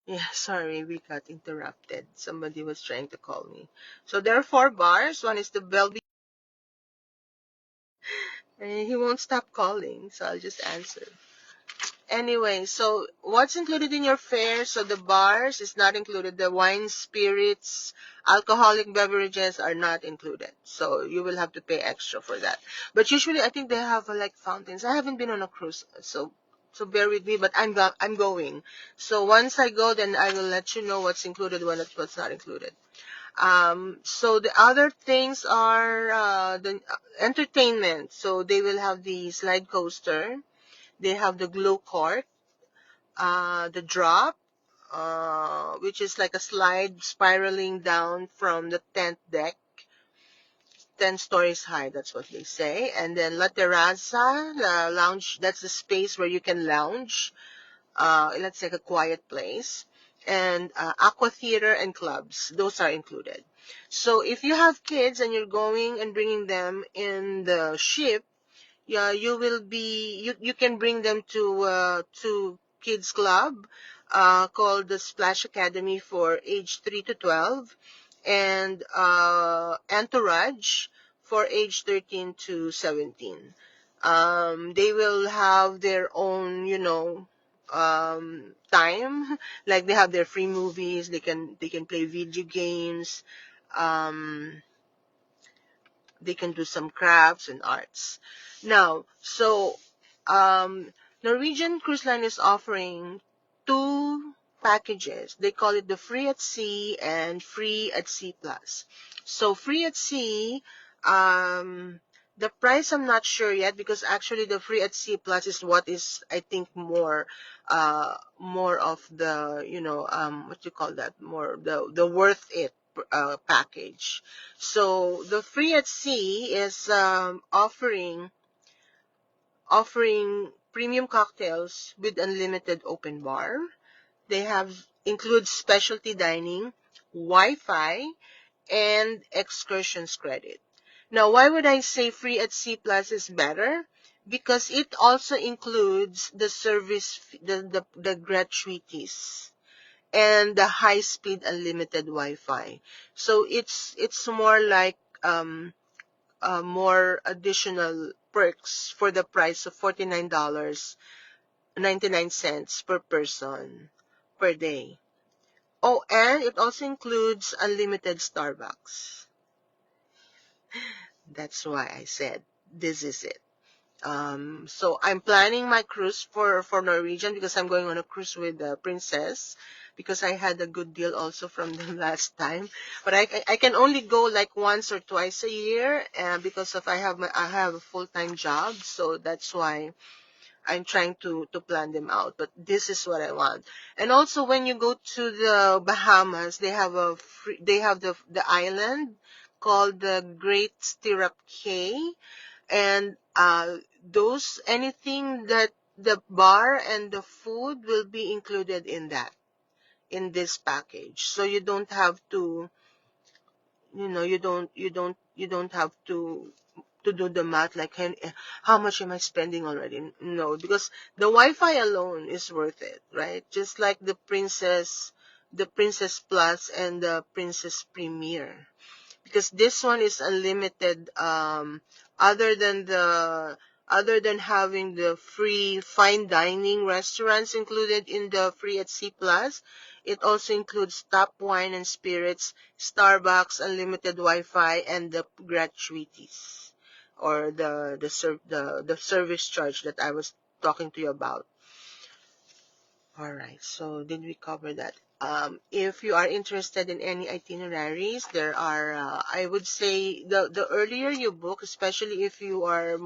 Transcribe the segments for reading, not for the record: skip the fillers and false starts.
Yeah, sorry, we got interrupted. Somebody was trying to call me. So there are four bars. One is the Bellevue. And he won't stop calling, so I'll just answer. Anyway, so what's included in your fare? So the bars is not included. The wine, spirits, alcoholic beverages are not included. So you will have to pay extra for that. But usually, I think they have like fountains. I haven't been on a cruise, so bear with me. But I'm going. So once I go, then I will let you know what's included, what's not included. So the other things are the entertainment. So they will have the slide coaster. They have the glow court, the drop, which is like a slide spiraling down from the 10th deck, 10 stories high, that's what they say. And then La Terraza, the lounge, that's the space where you can lounge. Let's say a quiet place. And aqua theater and clubs, those are included. So if you have kids and you're going and bringing them in the ship, yeah, you can bring them to kids club called the Splash Academy for age 3 to 12, and Entourage for age 13 to 17. They will have their own, time. Like they have their free movies. They can play video games. Um, they can do some crafts and arts. Now, so Norwegian Cruise Line is offering two packages. They call it the Free at Sea and Free at Sea Plus. So Free at Sea, um, the price I'm not sure yet, because actually the Free at Sea Plus is what is, I think, more of the, what you call that, more the worth it package. So the Free at Sea is offering premium cocktails with unlimited open bar. They have includes specialty dining, Wi-Fi, and excursions credit. Now, why would I say Free at Sea Plus is better? Because it also includes the service, the gratuities and the high-speed unlimited Wi-Fi. So it's more like more additional perks for the price of $49.99 per person per day. Oh, and it also includes unlimited Starbucks. That's why I said this is it. So I'm planning my cruise for Norwegian because I'm going on a cruise with the Princess, because I had a good deal also from them last time. But I can only go like once or twice a year, because of I have a full-time job, so that's why I'm trying to plan them out. But this is what I want. And also when you go to the Bahamas, they have the island called the Great Stirrup Cay, and those anything that the bar and the food will be included in this package, so you don't have to, you don't have to do the math like, how much am I spending already? No, because the Wi-Fi alone is worth it, right? Just like the Princess Plus and the Princess Premier, because this one is unlimited. Other than the other than having the free fine dining restaurants included in the Free at Sea Plus, it also includes top wine and spirits, Starbucks, unlimited Wi-Fi, and the gratuities, or the service charge that I was talking to you about. All right, so did we cover that? If you are interested in any itineraries, there are, I would say, the earlier you book, especially if you are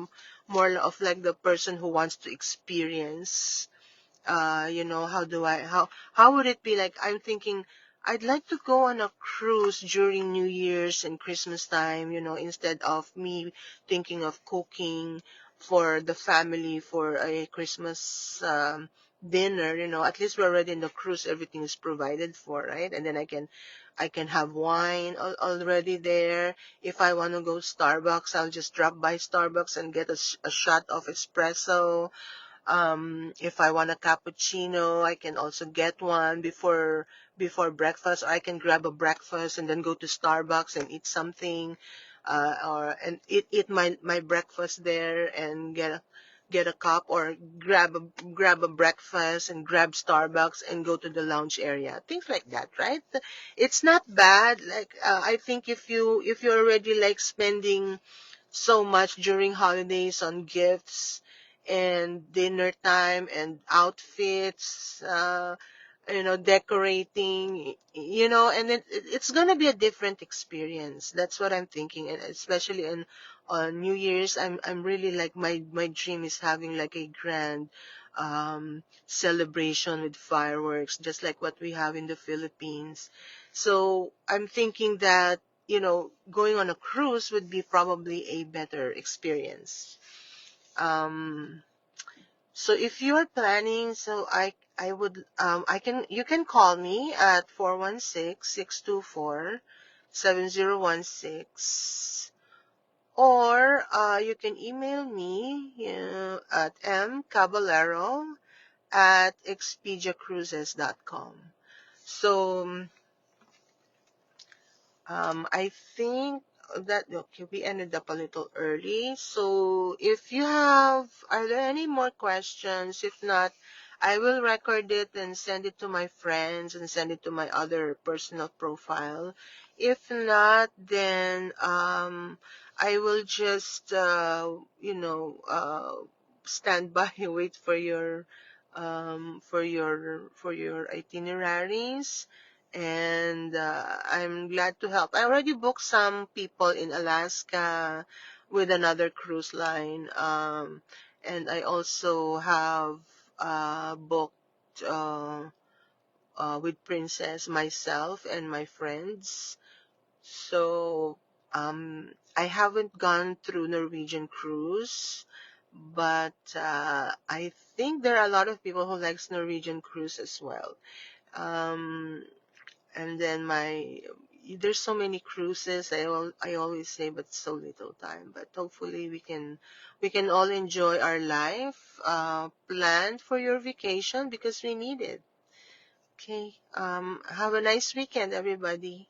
more of like the person who wants to experience, how would it be like? I'm thinking, I'd like to go on a cruise during New Year's and Christmas time, instead of me thinking of cooking for the family for a Christmas dinner. At least we're already in the cruise, everything is provided for, right? And then I can have wine already there. If I want to go Starbucks, I'll just drop by Starbucks and get a shot of espresso. If I want a cappuccino, I can also get one before breakfast, or I can grab a breakfast and then go to Starbucks and eat something, or and eat my breakfast there and get a cup, or grab a breakfast and grab Starbucks and go to the lounge area. Things like that, right? It's not bad. Like I think if you're already like spending so much during holidays on gifts and dinner time and outfits, decorating, and it's gonna be a different experience. That's what I'm thinking, and especially on New Year's, I'm really like my dream is having like a grand celebration with fireworks, just like what we have in the Philippines. So I'm thinking that going on a cruise would be probably a better experience. Um, so if you are planning, so I would you can call me at 416-624-7016, or you can email me at mcaballero@expediacruises.com. So I think that okay, we ended up a little early. So if you have, are there any more questions? If not, I will record it and send it to my friends and send it to my other personal profile. If not, then I will just stand by and wait for your itineraries, and I'm glad to help. I already booked some people in Alaska with another cruise line, and I also have booked with Princess myself and my friends. So I haven't gone through Norwegian cruise, but I think there are a lot of people who likes Norwegian cruise as well. Um, and then there's so many cruises. I always say, but so little time. But hopefully we can all enjoy our life. Plan for your vacation because we need it. Okay. Have a nice weekend, everybody.